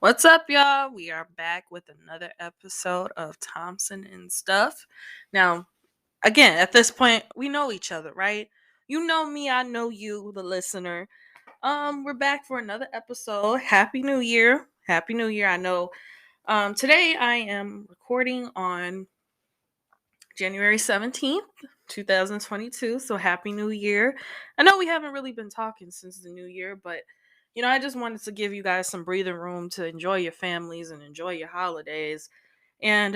What's up, y'all? We are back with another episode of Thompson and Stuff. Now, again, at this point, we know each other, right? You know me, I know you, the listener. We're back for another episode. Happy New Year. Happy New Year. I know today I am recording on January 17th, 2022. So happy New Year. I know we haven't really been talking since the New Year, but I just wanted to give you guys some breathing room to enjoy your families and enjoy your holidays. And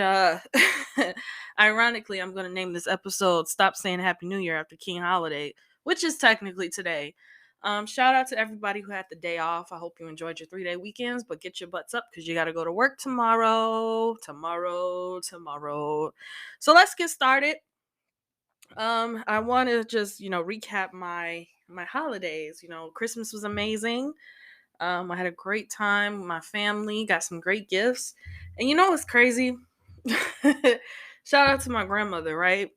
ironically, I'm going to name this episode Stop Saying Happy New Year After King Holiday, which is technically today. Shout out to everybody who had the day off. I hope you enjoyed your 3-day weekends, but get your butts up because you got to go to work tomorrow. So let's get started. I want to just, recap my holidays. Christmas was amazing. I had a great time with my family, got some great gifts. And what's crazy? Shout out to my grandmother, right?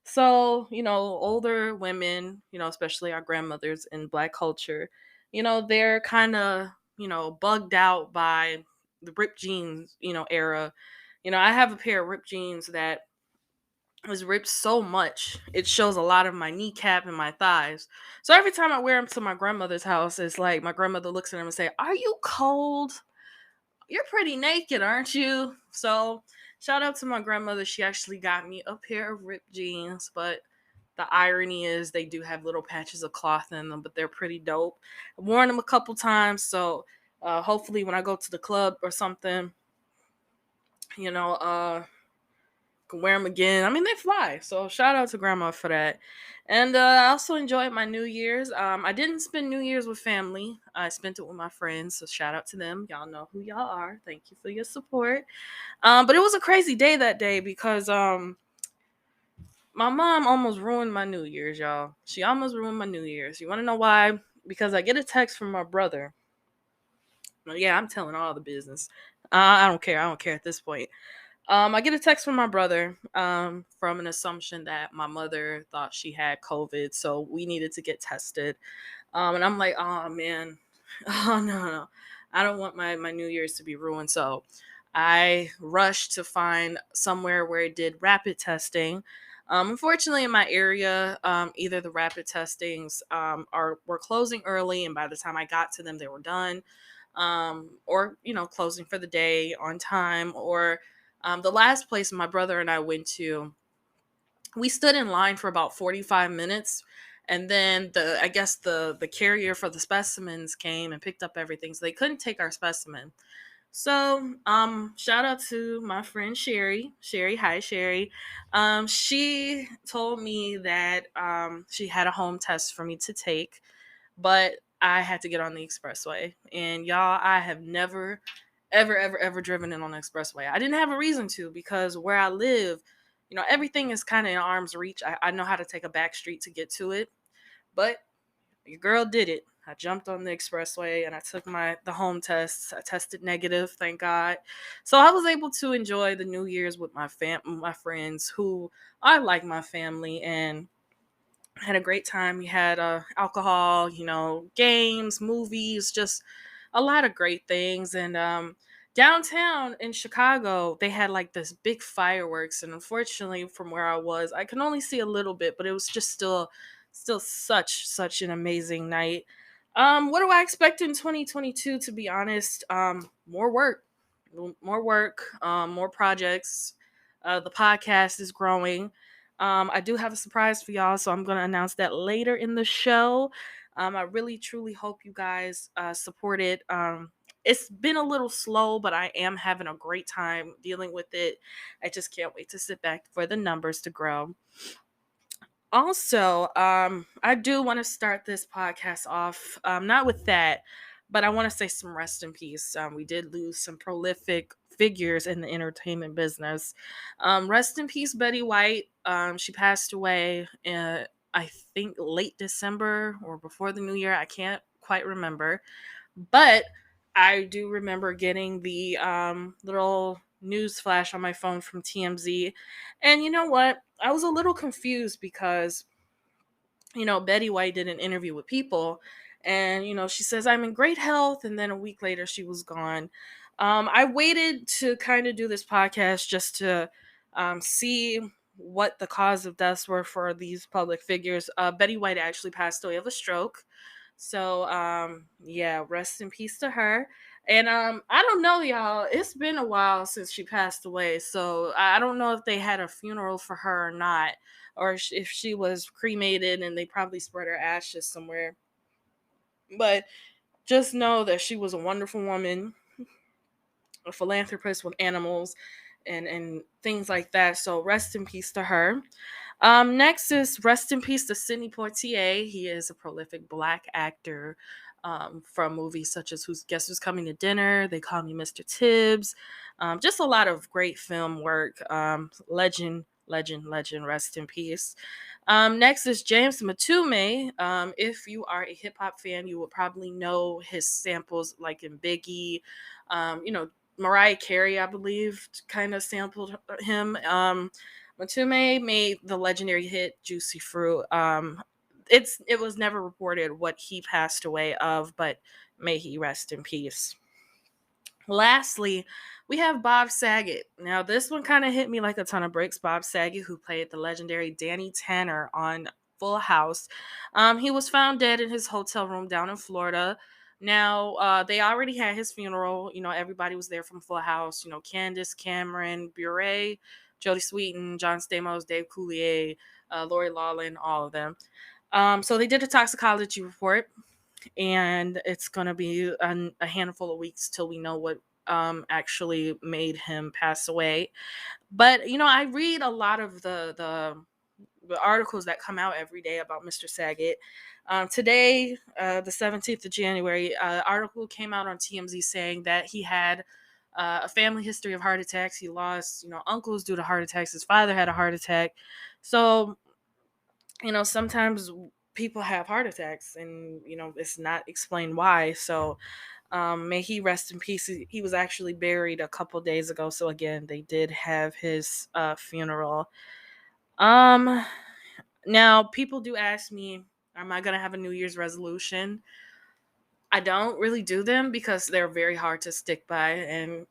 So, older women, especially our grandmothers in Black culture, they're kind of, bugged out by the ripped jeans, era. I have a pair of ripped jeans that was ripped so much it shows a lot of my kneecap and my thighs. So every time I wear them to my grandmother's house, it's like my grandmother looks at them and say, "Are you cold? You're pretty naked, aren't you?" So shout out to my grandmother. She actually got me a pair of ripped jeans, but the irony is they do have little patches of cloth in them, but they're pretty dope. I've worn them a couple times, so hopefully when I go to the club or something, you know, can wear them again. I mean, they fly. So shout out to grandma for that. And I also enjoyed my New Year's. I didn't spend New Year's with family. I spent it with my friends. So shout out to them. Y'all know who y'all are. Thank you for your support. But it was a crazy day that day because my mom almost ruined my New Year's, y'all. She almost ruined my New Year's. You want to know why? Because I get a text from my brother. Well, yeah, I'm telling all the business. I don't care. I don't care at this point. I get a text from my brother from an assumption that my mother thought she had COVID, so we needed to get tested. And I'm like, oh man, oh no, I don't want my New Year's to be ruined. So I rushed to find somewhere where it did rapid testing. Unfortunately, in my area, either the rapid testings were closing early, and by the time I got to them, they were done, or closing for the day on time, or the last place my brother and I went to, we stood in line for about 45 minutes. And then the carrier for the specimens came and picked up everything. So they couldn't take our specimen. So, shout out to my friend Sherry. Sherry, hi Sherry. She told me that she had a home test for me to take, but I had to get on the expressway. And y'all, I have never, ever driven in on the expressway. I didn't have a reason to because where I live, everything is kind of in arm's reach. I know how to take a back street to get to it, but your girl did it. I jumped on the expressway and I took the home test. I tested negative, thank God. So I was able to enjoy the New Year's with my friends who are like my family, and had a great time. We had alcohol, games, movies, just a lot of great things. And downtown in Chicago, they had like this big fireworks. And unfortunately, from where I was, I can only see a little bit, but it was just still such an amazing night. What do I expect in 2022? To be honest, more work, more projects. The podcast is growing. I do have a surprise for y'all, so I'm going to announce that later in the show. I really, truly hope you guys support it. It's been a little slow, but I am having a great time dealing with it. I just can't wait to sit back for the numbers to grow. Also, I do want to start this podcast off, not with that, but I want to say some rest in peace. We did lose some prolific figures in the entertainment business. Rest in peace, Betty White. She passed away, I think, late December or before the new year. I can't quite remember. But I do remember getting the little news flash on my phone from TMZ. And you know what? I was a little confused because, Betty White did an interview with People, And she says, I'm in great health, and then a week later she was gone. I waited to kind of do this podcast just to see what the cause of deaths were for these public figures. Betty White actually passed away of a stroke. So yeah, rest in peace to her. And I don't know, y'all, it's been a while since she passed away, so I don't know if they had a funeral for her or not, or if she was cremated and they probably spread her ashes somewhere. But just know that she was a wonderful woman, a philanthropist with animals and things like that. So rest in peace to her. Next is rest in peace to Sidney Poitier. He is a prolific Black actor from movies such as Guess Who's Coming to Dinner, They Call Me Mr. Tibbs. Just a lot of great film work. Legend, legend, legend. Rest in peace. Next is James Matume. If you are a hip hop fan, you will probably know his samples like in Biggie. Mariah Carey, I believe, kind of sampled him. Matume made the legendary hit "Juicy Fruit." It was never reported what he passed away of, but may he rest in peace. Lastly, we have Bob Saget. Now, this one kind of hit me like a ton of bricks. Bob Saget, who played the legendary Danny Tanner on Full House, he was found dead in his hotel room down in Florida. Now, they already had his funeral. Everybody was there from Full House. Candace Cameron, Bure, Jodie Sweetin, John Stamos, Dave Coulier, Lori Lawlin, all of them. So they did a toxicology report, and it's going to be a handful of weeks till we know what actually made him pass away. But I read a lot of the articles that come out every day about Mr. Saget. Today, the 17th of January, article came out on TMZ saying that he had a family history of heart attacks. He lost uncles due to heart attacks. His father had a heart attack. So sometimes people have heart attacks, and it's not explained why. So may he rest in peace. He was actually buried a couple days ago, so again, they did have his funeral. Now people do ask me, am I gonna have a New Year's resolution? I don't really do them because they're very hard to stick by. And,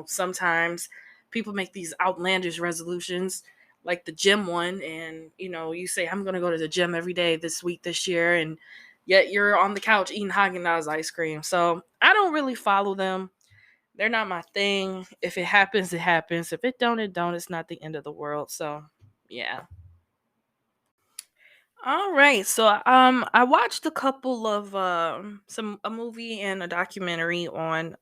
sometimes people make these outlandish resolutions, like the gym one. And, you say, I'm going to go to the gym every day this week, this year. And yet you're on the couch eating Haagen-Dazs ice cream. So I don't really follow them. They're not my thing. If it happens, it happens. If it don't, it don't. It's not the end of the world. So, yeah. All right. So I watched a couple of a movie and a documentary on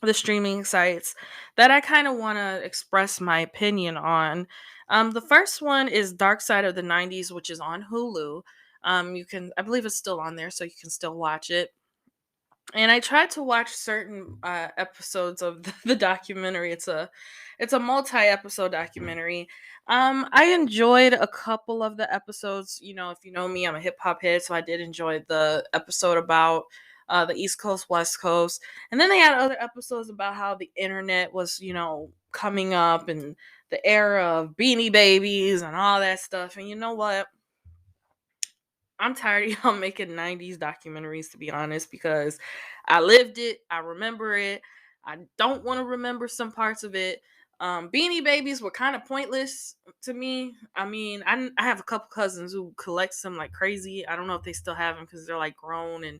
the streaming sites that I kind of want to express my opinion on. The first one is Dark Side of the 90s, which is on Hulu. I believe it's still on there, so you can still watch it. And I tried to watch certain episodes of the documentary. It's a multi-episode documentary. I enjoyed a couple of the episodes. If you know me, I'm a hip hop head, so I did enjoy the episode about the East Coast, West Coast, and then they had other episodes about how the internet was, coming up, and the era of Beanie Babies and all that stuff. And you know what? I'm tired of y'all making 90s documentaries, to be honest, because I lived it. I remember it. I don't want to remember some parts of it. Beanie Babies were kind of pointless to me. I mean, I have a couple cousins who collect them like crazy. I don't know if they still have them because they're like grown. And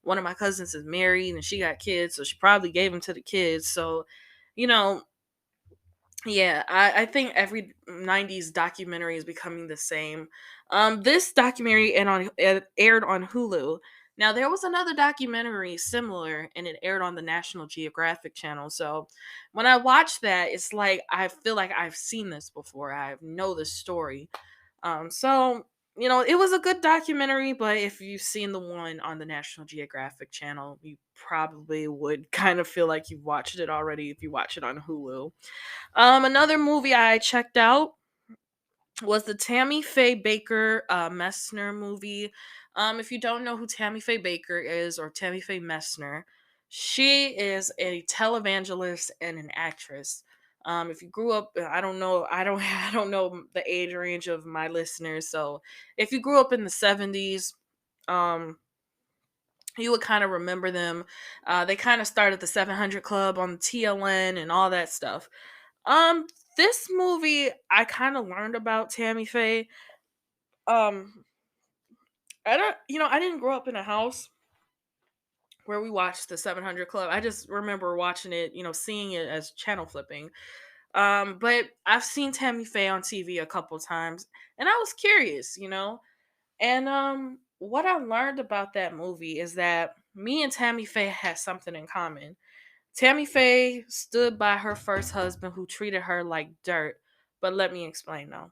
one of my cousins is married and she got kids. So she probably gave them to the kids. So, you know, yeah, I think every 90s documentary is becoming the same. This documentary aired on Hulu. Now, there was another documentary similar, and it aired on the National Geographic channel. So when I watch that, it's like I feel like I've seen this before. I know this story. So it was a good documentary, but if you've seen the one on the National Geographic channel, you probably would kind of feel like you've watched it already if you watch it on Hulu. Another movie I checked out was the Tammy Faye Baker Messner movie. If you don't know who Tammy Faye Baker is, or Tammy Faye Messner, she is a televangelist and an actress. If you grew up, I don't know, I don't know the age range of my listeners. So if you grew up in the 70s, You would kind of remember them. They kind of started the 700 Club on the TLN and all that stuff. Um, this movie, I kind of learned about Tammy Faye. Um, I don't, I didn't grow up in a house where we watched the 700 Club. I just remember watching it, seeing it as channel flipping. But I've seen Tammy Faye on TV a couple times, and I was curious, And what I learned about that movie is that me and Tammy Faye had something in common. Tammy Faye stood by her first husband who treated her like dirt. But let me explain though.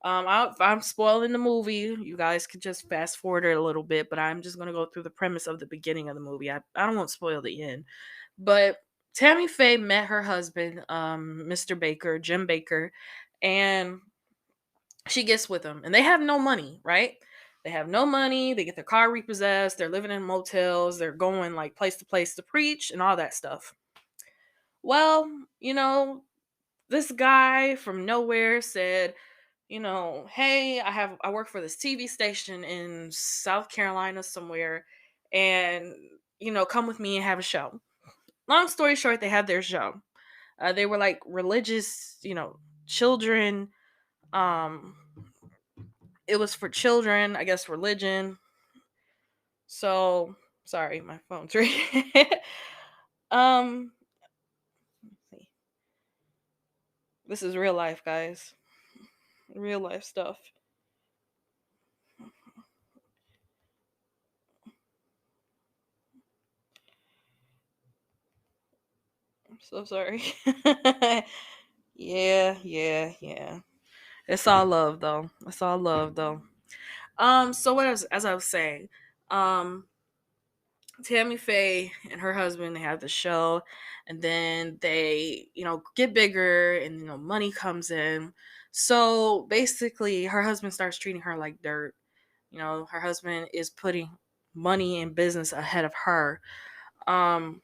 If I'm spoiling the movie, you guys can just fast forward it a little bit, but I'm just gonna go through the premise of the beginning of the movie. I don't want to spoil the end. But Tammy Faye met her husband, Mr. Baker, Jim Baker, and she gets with him. And they have no money, right? They have no money, they get their car repossessed, they're living in motels, they're going like place to place to preach and all that stuff. Well, this guy from nowhere said, hey, I work for this TV station in South Carolina somewhere, and come with me and have a show. Long story short, they had their show. They were like religious, children. Um, it was for children, I guess, religion. So sorry, my phone's ringing. um, this is real life, guys. Real life stuff. I'm so sorry. Yeah, yeah, yeah. It's all love though. It's all love though. So what as I was saying, um, Tammy Faye and her husband, they have the show, and then they, get bigger, and money comes in. So basically, her husband starts treating her like dirt. Her husband is putting money and business ahead of her. Um,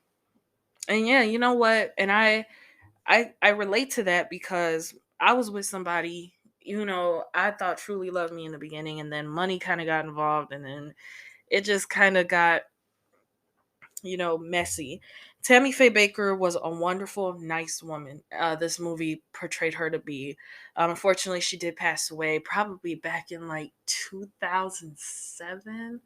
and yeah, you know what? And I relate to that because I was with somebody, I thought truly loved me in the beginning, and then money kind of got involved, and then it just kind of got, messy. Tammy Faye Baker was a wonderful, nice woman. This movie portrayed her to be. Unfortunately, she did pass away probably back in like 2007.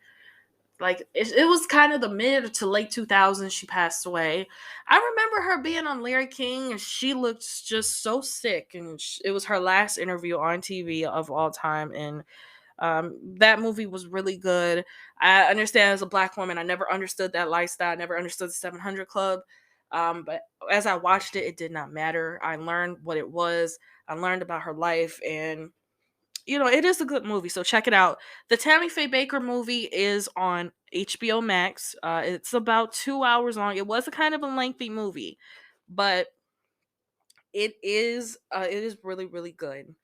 Like it was kind of the mid to late 2000s she passed away. I remember her being on Larry King, and she looked just so sick, and it was her last interview on TV of all time. And that movie was really good. I understand as a black woman, I never understood that lifestyle. I never understood the 700 Club. But as I watched it, it did not matter. I learned what it was. I learned about her life, and it is a good movie. So check it out. The Tammy Faye Baker movie is on HBO Max. It's about 2 hours long. It was a kind of a lengthy movie, but it is really really good.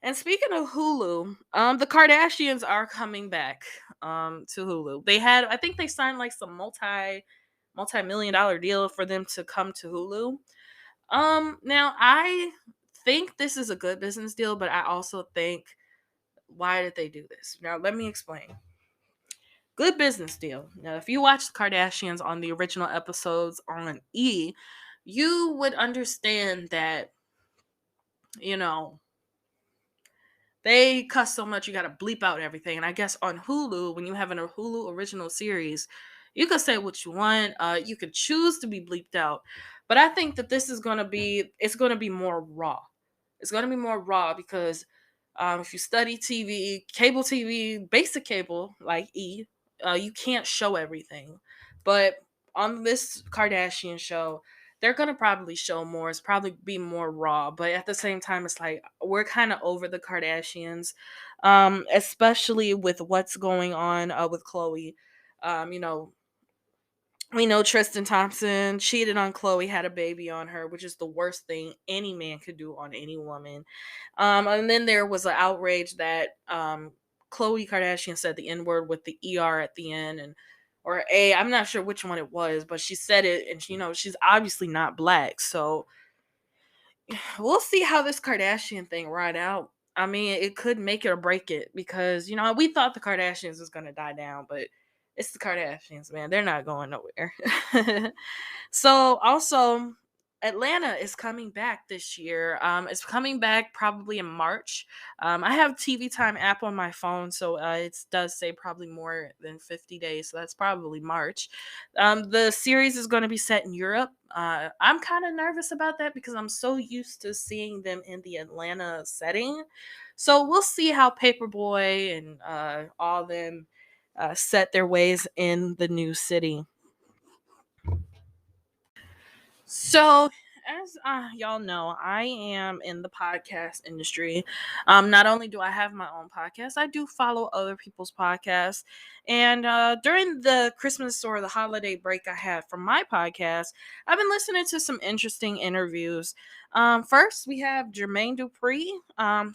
And speaking of Hulu, the Kardashians are coming back to Hulu. I think they signed like some multi-million dollar deal for them to come to Hulu. Now I think this is a good business deal, but I also think, why did they do this? Now let me explain. Good business deal. Now if you watch the Kardashians on the original episodes on E, you would understand that, you know, they cuss so much you gotta bleep out everything. And I guess on Hulu, when you have a Hulu original series, you can say what you want. You could choose to be bleeped out. But I think that this is gonna be more raw. It's gonna be more raw because if you study TV, cable TV, basic cable like E, you can't show everything. But on this Kardashian show, they're gonna probably show more. It's probably be more raw, but at the same time, it's like we're kind of over the Kardashians, especially with what's going on with Chloe. You know, we know Tristan Thompson cheated on Chloe, had a baby on her, which is the worst thing any man could do on any woman. And then there was an outrage that Chloe Kardashian said the N word with the ER at the end, and or A, I'm not sure which one it was, but she said it, and she's obviously not black. So we'll see how this Kardashian thing ride out. I mean, it could make it or break it because we thought the Kardashians was gonna die down, but It's the Kardashians, man. They're not going nowhere. So also Atlanta is coming back this year. It's coming back probably in March. I have TV Time app on my phone, so it does say probably more than 50 days. So that's probably March. The series is going to be set in Europe. I'm kind of nervous about that because I'm so used to seeing them in the Atlanta setting. So we'll see how Paperboy and all them set their ways in the new city. So, as y'all know, I am in the podcast industry. Not only do I have my own podcast, I do follow other people's podcasts. And during the Christmas or the holiday break I had from my podcast, I've been listening to some interesting interviews. First, we have Jermaine Dupri.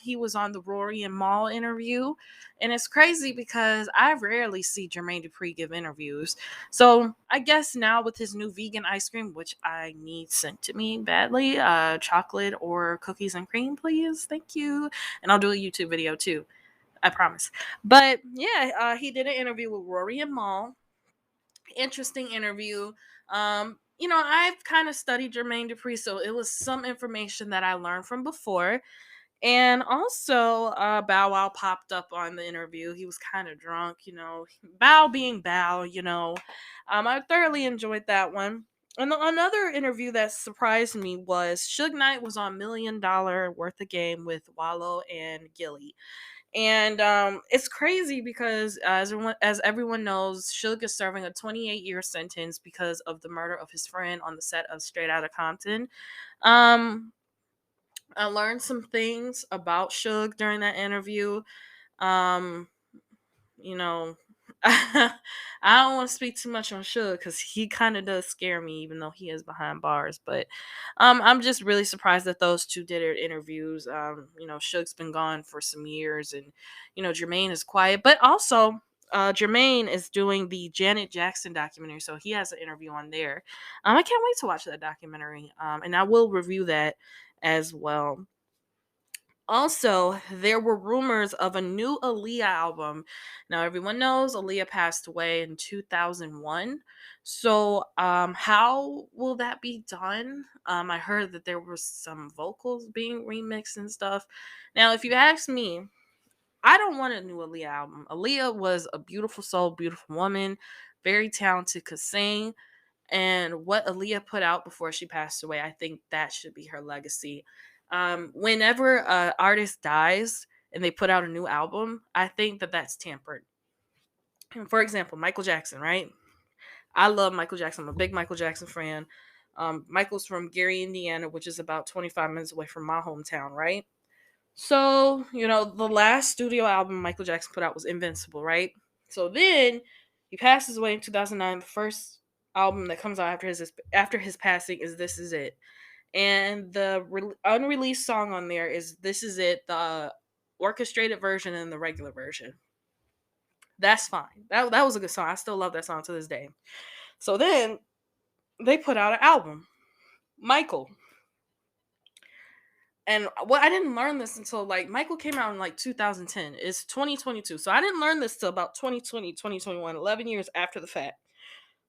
He was on the Rory and Maul interview. And it's crazy because I rarely see Jermaine Dupri give interviews. So I guess now with his new vegan ice cream, which I need sent to me badly, chocolate or cookies and cream, please. Thank you. And I'll do a YouTube video too. I promise. But yeah, he did an interview with Rory and Maul. Interesting interview. I've kind of studied Jermaine Dupri, so it was some information that I learned from before. And also, Bow Wow popped up on the interview. He was kind of drunk, Bow being Bow, I thoroughly enjoyed that one. And another interview that surprised me was Suge Knight was on $1 Million Worth of Game with Wallow and Gilly. And it's crazy because as everyone knows, Suge is serving a 28-year sentence because of the murder of his friend on the set of Straight Outta Compton. Um, I learned some things about Suge during that interview. Um, you know, I don't want to speak too much on Suge because he kind of does scare me, even though he is behind bars. But I'm just really surprised that those two did their interviews. Suge's been gone for some years, and Jermaine is quiet, but also. Jermaine is doing the Janet Jackson documentary, so he has an interview on there. I can't wait to watch that documentary, and I will review that as well. Also, there were rumors of a new Aaliyah album. Now, everyone knows Aaliyah passed away in 2001. So, how will that be done? I heard that there were some vocals being remixed and stuff. Now, if you ask me, I don't want a new Aaliyah album. Aaliyah was a beautiful soul, beautiful woman, very talented, could sing. And what Aaliyah put out before she passed away, I think that should be her legacy. Whenever an artist dies and they put out a new album, I think that that's tampered. For example, Michael Jackson, right? I love Michael Jackson. I'm a big Michael Jackson fan. Michael's from Gary, Indiana, which is about 25 minutes away from my hometown, right? So, the last studio album Michael Jackson put out was Invincible, right? So then he passes away in 2009. The first album that comes out after his passing is This Is It. And the unreleased song on there is This Is It, the orchestrated version and the regular version. That's fine. That was a good song. I still love that song to this day. So then they put out an album, Michael. And what I didn't learn this until Michael came out in 2010. It's 2022. So I didn't learn this till about 2020, 2021, 11 years after the fact.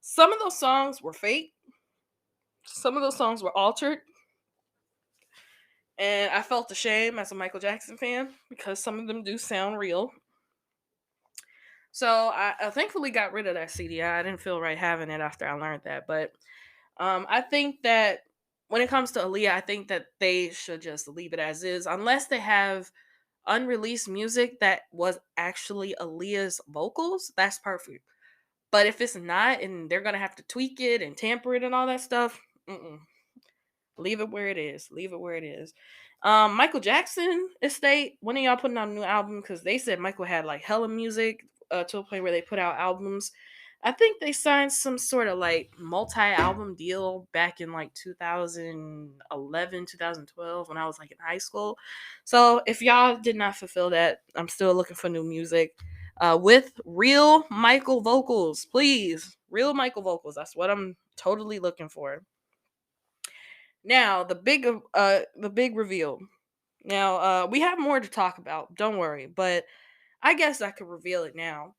Some of those songs were fake. Some of those songs were altered. And I felt ashamed as a Michael Jackson fan because some of them do sound real. So I thankfully got rid of that CD. I didn't feel right having it after I learned that. But I think that when it comes to Aaliyah, I think that they should just leave it as is, unless they have unreleased music that was actually Aaliyah's vocals. That's perfect. But if it's not, and they're gonna have to tweak it and tamper it and all that stuff, leave it where it is. Leave it where it is. Michael Jackson estate. When are y'all putting out a new album? Because they said Michael had hella music to a point where they put out albums. I think they signed some sort of multi-album deal back in 2011, 2012 when I was in high school. So if y'all did not fulfill that, I'm still looking for new music with real Michael vocals, please. Real Michael vocals. That's what I'm totally looking for. Now the big reveal. Now we have more to talk about. Don't worry, but I guess I could reveal it now.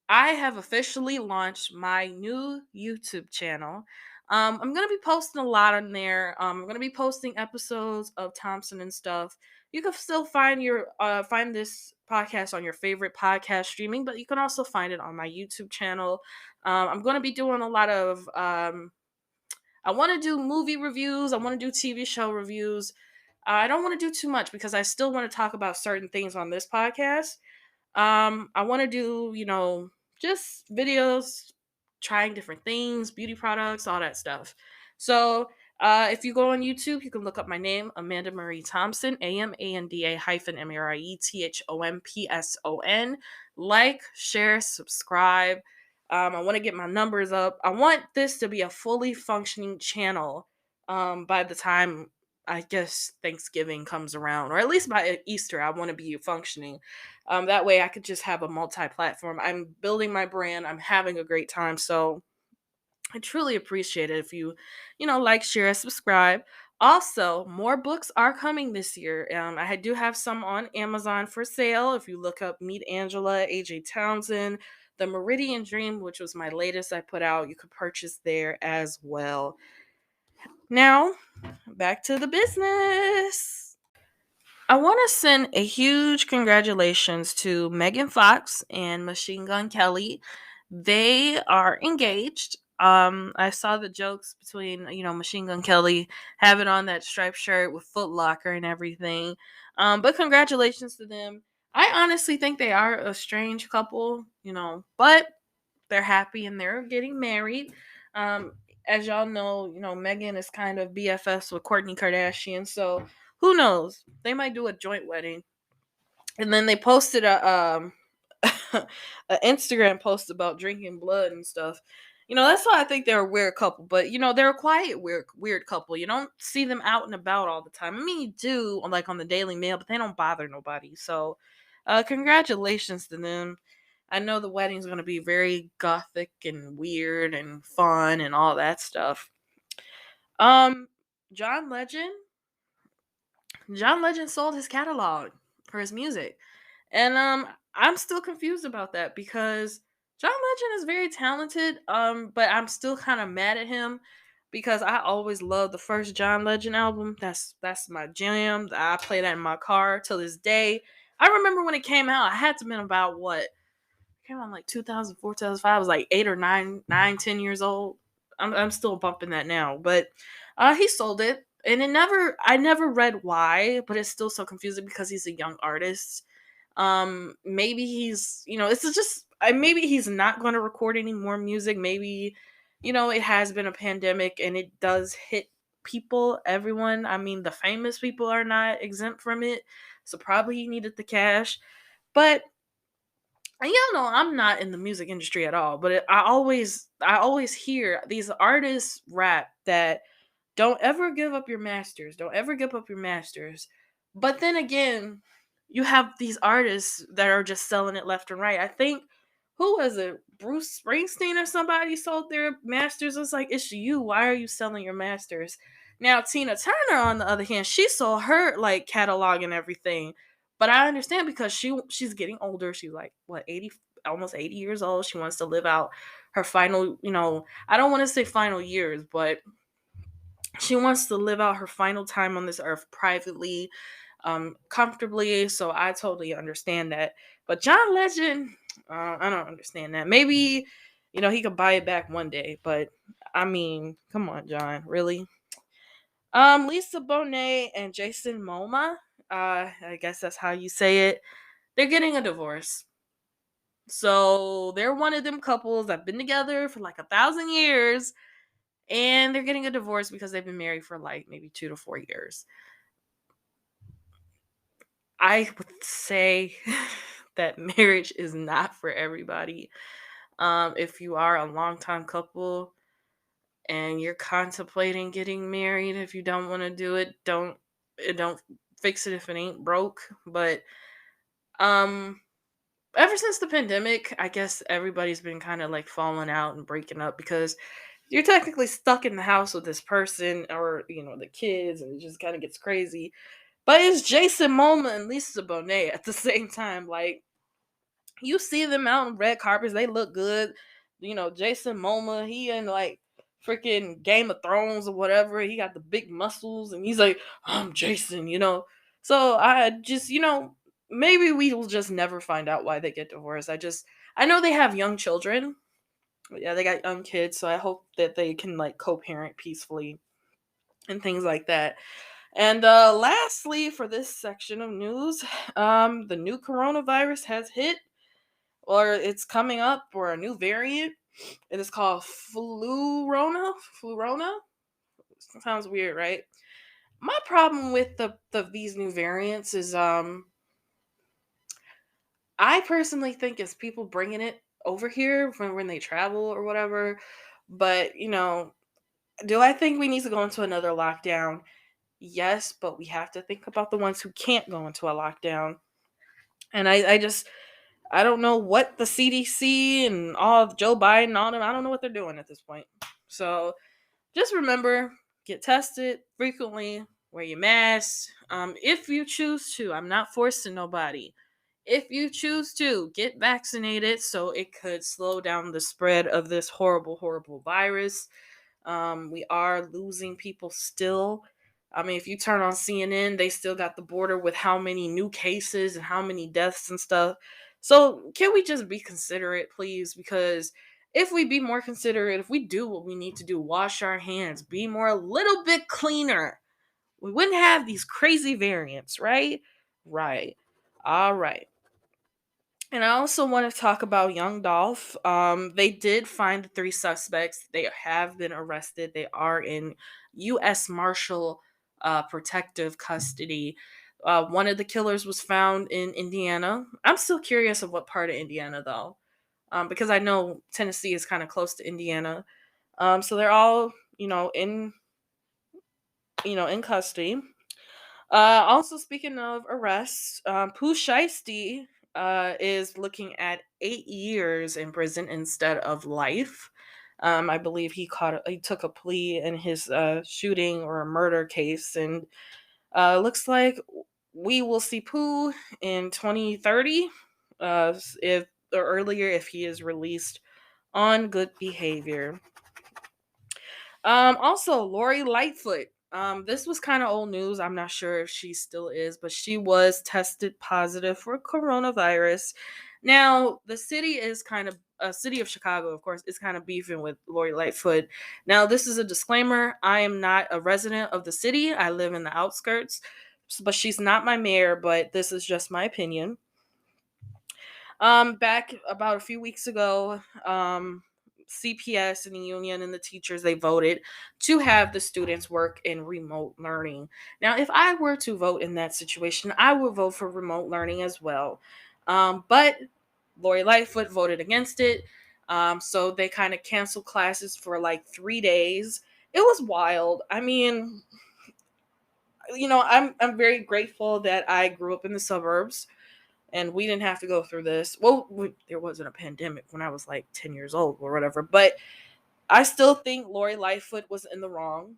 I have officially launched my new YouTube channel. I'm gonna be posting a lot on there. I'm gonna be posting episodes of Thompson and stuff. You can still find this podcast on your favorite podcast streaming, but you can also find it on my YouTube channel. I'm gonna be doing a lot of. I want to do movie reviews. I want to do TV show reviews. I don't want to do too much because I still want to talk about certain things on this podcast. I want to do, just videos, trying different things, beauty products, all that stuff. So, if you go on YouTube, you can look up my name, Amanda Marie Thompson, AMANDA hyphen MARIETHOMPSON. Like, share, subscribe. I want to get my numbers up. I want this to be a fully functioning channel by the time I guess Thanksgiving comes around, or at least by Easter, I want to be functioning. That way I could just have a multi-platform. I'm building my brand. I'm having a great time. So I truly appreciate it if you, like, share, subscribe. Also, more books are coming this year. I do have some on Amazon for sale. If you look up Meet Angela, AJ Townsend, The Meridian Dream, which was my latest I put out, you could purchase there as well. Now, back to the business. I want to send a huge congratulations to Megan Fox and Machine Gun Kelly. They are engaged. I saw the jokes between, Machine Gun Kelly having on that striped shirt with Foot Locker and everything. But congratulations to them. I honestly think they are a strange couple, but they're happy and they're getting married. Um, as y'all know, Megan is kind of BFFs with Kourtney Kardashian, so who knows? They might do a joint wedding. And then they posted a an Instagram post about drinking blood and stuff. That's why I think they're a weird couple. But they're a quiet weird couple. You don't see them out and about all the time. I mean, you do like on the Daily Mail, but they don't bother nobody. So, congratulations to them. I know the wedding's gonna be very gothic and weird and fun and all that stuff. Um, John Legend. John Legend sold his catalog for his music. And I'm still confused about that because John Legend is very talented, but I'm still kind of mad at him because I always loved the first John Legend album. That's my jam. I play that in my car till this day. I remember when it came out, I had to been about what? It came out like 2004, 2005. I was like 8 or 10 years old. I'm still bumping that now, but he sold it, and I never read why, but it's still so confusing because he's a young artist. Maybe he's, it's just maybe he's not going to record any more music. Maybe, it has been a pandemic and it does hit people, everyone. I mean, the famous people are not exempt from it, so probably he needed the cash. But y'all know I'm not in the music industry at all, but I always hear these artists rap that don't ever give up your masters. Don't ever give up your masters. But then again, you have these artists that are just selling it left and right. I think, who was it? Bruce Springsteen or somebody sold their masters. It's like, it's you. Why are you selling your masters? Now Tina Turner, on the other hand, she sold her like catalog and everything. But I understand because she's getting older. She's like what, 80, almost 80 years old. She wants to live out her final, I don't want to say final years, but she wants to live out her final time on this earth privately, comfortably. So I totally understand that. But John Legend, I don't understand that. Maybe, he could buy it back one day. But I mean, come on, John, really? Lisa Bonet and Jason Momoa, I guess that's how you say it. They're getting a divorce. So they're one of them couples that have been together for like 1,000 years, and they're getting a divorce because they've been married for like maybe 2 to 4 years. I would say that marriage is not for everybody. If you are a long-time couple and you're contemplating getting married, if you don't want to do it, don't fix it if it ain't broke. But um ever since the pandemic, I guess everybody's been kind of like falling out and breaking up because you're technically stuck in the house with this person, or the kids, and it just kind of gets crazy. But it's Jason Momoa and Lisa Bonet at the same time. Like, You see them out on red carpets, they look good. Jason Momoa, he in like freaking Game of Thrones or whatever. He got the big muscles and he's like, I'm Jason. So I just, maybe we will just never find out why they get divorced. I know they have young children. Yeah, they got young kids, so I hope that they can like co-parent peacefully and things like that. And lastly, for this section of news, the new coronavirus has hit, or it's coming up, or a new variant. It is called Flurona. Flurona sounds weird, right? My problem with these new variants is I personally think it's people bringing it over here when they travel or whatever. But do I think we need to go into another lockdown? Yes, but we have to think about the ones who can't go into a lockdown. And I don't know what the CDC and all of Joe Biden, all them, I don't know what they're doing at this point. So just remember, get tested frequently, wear your mask. If you choose to, I'm not forcing nobody. If you choose to, get vaccinated so it could slow down the spread of this horrible, horrible virus. We are losing people still. I mean, if you turn on CNN, they still got the border with how many new cases and how many deaths and stuff. So, can we just be considerate, please? Because if we be more considerate, if we do what we need to do, wash our hands, be more a little bit cleaner, we wouldn't have these crazy variants, right? Right. All right. And I also want to talk about Young Dolph. They did find the three suspects. They have been arrested. They are in U.S. Marshal protective custody. One of the killers was found in Indiana. I'm still curious of what part of Indiana, though, because I know Tennessee is kind of close to Indiana. So they're all, in custody. Also, speaking of arrests, Pooh Shiesty is looking at 8 years in prison instead of life. I believe he took a plea in his shooting or a murder case, and looks like we will see Pooh in 2030, if or earlier if he is released on good behavior. Also, Lori Lightfoot. This was kind of old news. I'm not sure if she still is, but she was tested positive for coronavirus. Now, the city of Chicago, of course, is kind of beefing with Lori Lightfoot. Now, this is a disclaimer. I am not a resident of the city. I live in the outskirts, but she's not my mayor, but this is just my opinion. Back about a few weeks ago, CPS and the union and the teachers, they voted to have the students work in remote learning. Now, if I were to vote in that situation, I would vote for remote learning as well. But Lori Lightfoot voted against it. So they kind of canceled classes for like 3 days. It was wild. I mean, I'm very grateful that I grew up in the suburbs and we didn't have to go through this. Well, there wasn't a pandemic when I was like 10 years old or whatever, but I still think Lori Lightfoot was in the wrong.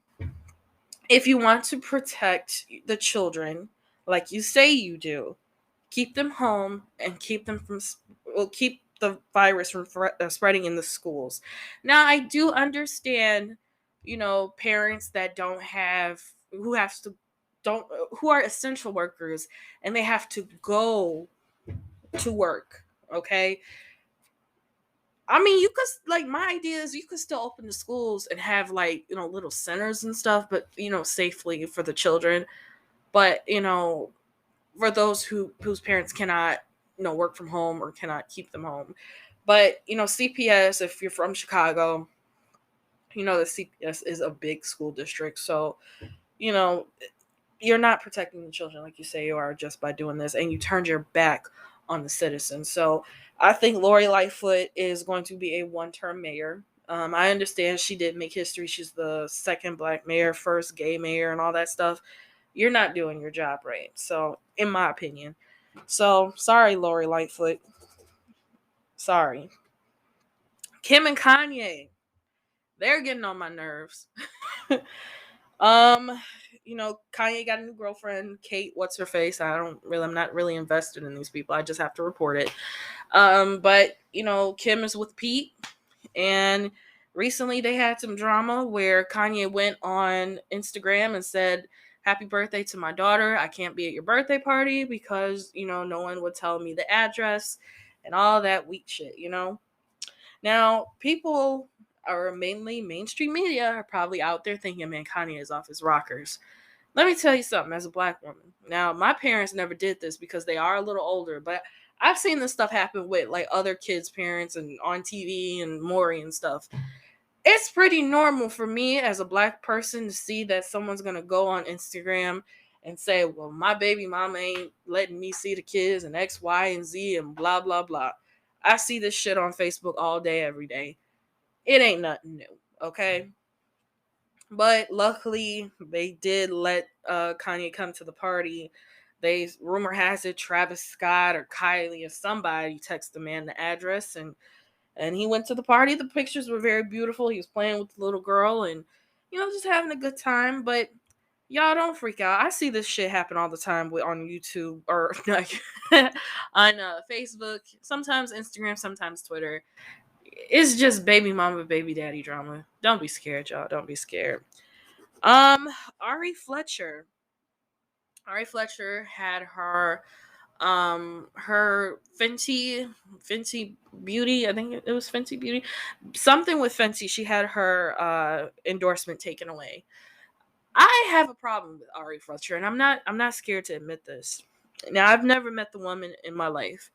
If you want to protect the children, like you say you do, keep them home and keep the virus from spreading in the schools. Now, I do understand, parents that don't have who have to don't who are essential workers and they have to go to work. Okay. I mean, you could like my idea is you could still open the schools and have like, little centers and stuff, but safely for the children. But, for those whose parents cannot, work from home or cannot keep them home. But, CPS, if you're from Chicago, the CPS is a big school district. So, you know, you're not protecting the children like you say you are just by doing this, and you turned your back on the citizens. So I think Lori Lightfoot is going to be a one-term mayor. I understand she did make history. She's the second black mayor, first gay mayor, and all that stuff. You're not doing your job right. So, in my opinion. So, sorry, Lori Lightfoot. Sorry. Kim and Kanye, they're getting on my nerves. Um, Kanye got a new girlfriend, Kate, what's her face? I'm not really invested in these people. I just have to report it. But Kim is with Pete, and recently they had some drama where Kanye went on Instagram and said, "Happy birthday to my daughter. I can't be at your birthday party because, no one would tell me the address and all that weak shit. Now, people are mainly mainstream media are probably out there thinking, man, Kanye is off his rockers. Let me tell you something as a black woman. Now, my parents never did this because they are a little older, but I've seen this stuff happen with like other kids' parents and on TV and Maury and stuff. It's pretty normal for me as a black person to see that someone's going to go on Instagram and say, well, my baby mama ain't letting me see the kids and X, Y, and Z and blah, blah, blah. I see this shit on Facebook all day, every day. It ain't nothing new, okay? But luckily, they did let Kanye come to the party. Rumor has it Travis Scott or Kylie or somebody texted the man the address, and he went to the party. The pictures were very beautiful. He was playing with the little girl and just having a good time. But y'all don't freak out. I see this shit happen all the time on YouTube or like on Facebook, sometimes Instagram, sometimes Twitter. It's just baby mama, baby daddy drama. Don't be scared, y'all. Don't be scared. Um, Ari Fletcher. Ari Fletcher had her Fenty Beauty, I think it was Fenty Beauty. Something with Fenty. She had her endorsement taken away. I have a problem with Ari Fletcher, and I'm not scared to admit this. Now, I've never met the woman in my life.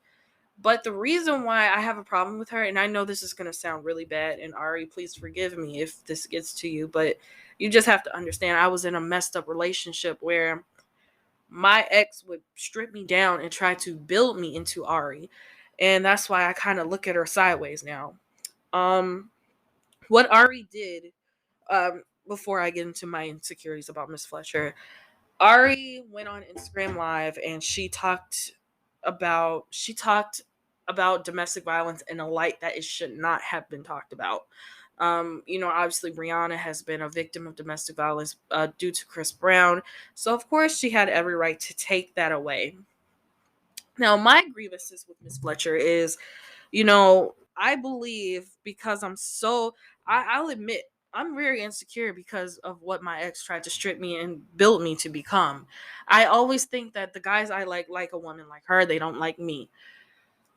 But the reason why I have a problem with her, and I know this is going to sound really bad, and Ari, please forgive me if this gets to you, but you just have to understand I was in a messed up relationship where my ex would strip me down and try to build me into Ari. And that's why I kind of look at her sideways now. What Ari did, before I get into my insecurities about Miss Fletcher, Ari went on Instagram Live and she talked about domestic violence in a light that it should not have been talked about. Obviously Brianna has been a victim of domestic violence due to Chris Brown, so of course she had every right to take that away. Now, my grievances with Miss Fletcher is, I believe because I'll admit I'm very insecure because of what my ex tried to strip me and build me to become. I always think that the guys I like a woman like her, they don't like me.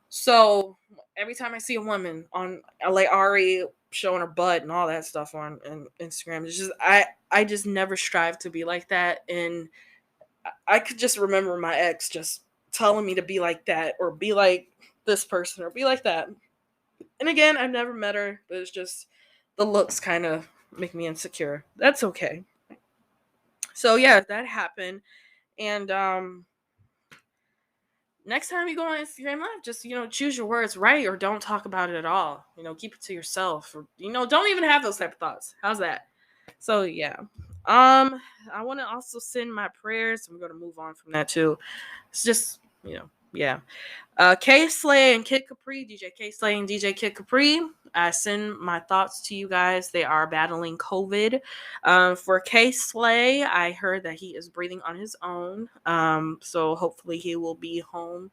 So every time I see a woman on like Ari showing her butt and all that stuff on Instagram, it's just I just never strive to be like that. And I could just remember my ex just telling me to be like that or be like this person or be like that. And again, I've never met her, but it's just the looks kind of make me insecure. That's okay. So yeah, that happened. And next time you go on Instagram Live, just choose your words right or don't talk about it at all. Keep it to yourself, or don't even have those type of thoughts. How's that? So yeah. I want to also send my prayers. I'm going to move on from that too. It's just, yeah. K Slay and Kid Capri, DJ K Slay and DJ Kid Capri. I send my thoughts to you guys. They are battling COVID. For K Slay, I heard that he is breathing on his own. So hopefully he will be home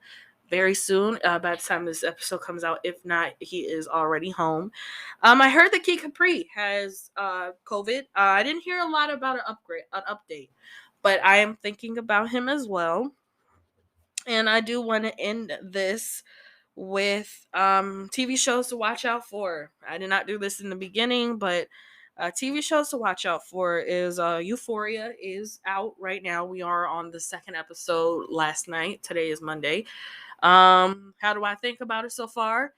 very soon by the time this episode comes out. If not, he is already home. I heard that Kid Capri has COVID. I didn't hear a lot about an update, but I am thinking about him as well. And I do want to end this with TV shows to watch out for. I did not do this in the beginning, but TV shows to watch out for is Euphoria is out right now. We are on the second episode last night. Today is Monday. How do I think about it so far?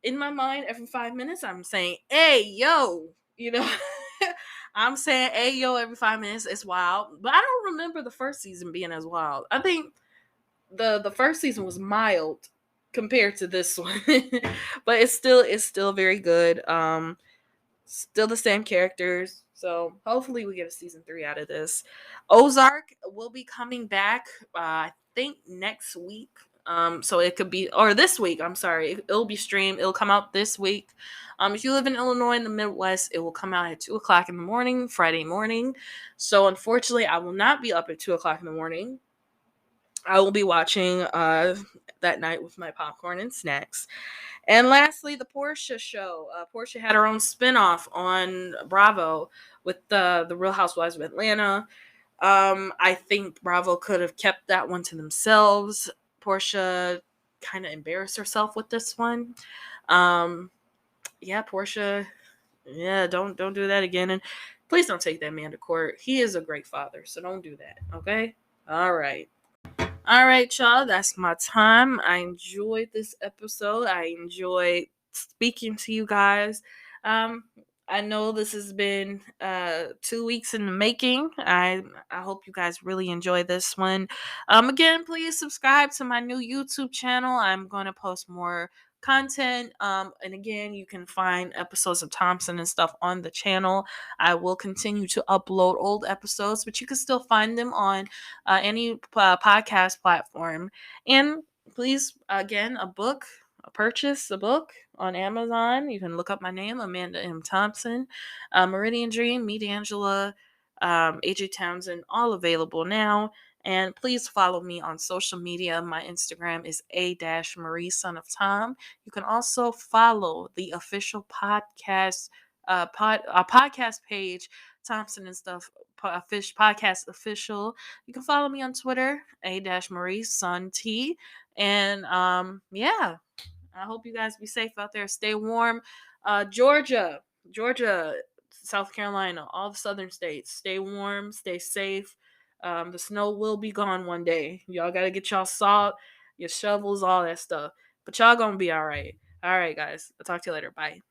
In my mind, every 5 minutes, I'm saying, "Hey, yo," I'm saying, "Hey, yo," every 5 minutes. It's wild, but I don't remember the first season being as wild. I think the first season was mild compared to this one, but it's still very good. Still the same characters, so hopefully we get a season 3 out of this. Ozark will be coming back, I think next week. So it could be, or this week. I'm sorry, it'll be streamed. It'll come out this week. If you live in Illinois in the Midwest, it will come out at 2:00 in the morning, Friday morning. So unfortunately, I will not be up at 2:00 in the morning. I will be watching that night with my popcorn and snacks. And lastly, the Portia show. Portia had her own spinoff on Bravo with the Real Housewives of Atlanta. I think Bravo could have kept that one to themselves. Portia kind of embarrassed herself with this one. Yeah, Portia. Yeah, don't do that again, and please don't take that man to court. He is a great father, so don't do that. Okay. All right. All right, y'all. That's my time. I enjoyed this episode. I enjoyed speaking to you guys. Um, I know this has been 2 weeks in the making. I hope you guys really enjoy this one. Again, please subscribe to my new YouTube channel. I'm going to post more content. And again, you can find episodes of Thompson and stuff on the channel. I will continue to upload old episodes, but you can still find them on any podcast platform. And please, again, purchase a book on Amazon. You can look up my name, Amanda M. Thompson. Meridian Dream, Me D'Angela, AJ Townsend, all available now. And please follow me on social media. My Instagram is adashmariesonofthom. You can also follow the official podcast podcast page, Thompson and Stuff Podcast Official. You can follow me on Twitter, a-marie-son-t. And yeah, I hope you guys be safe out there. Stay warm. Georgia, South Carolina, all the southern states. Stay warm, stay safe. The snow will be gone one day. Y'all got to get y'all salt, your shovels, all that stuff. But y'all gonna be all right. All right, guys. I'll talk to you later. Bye.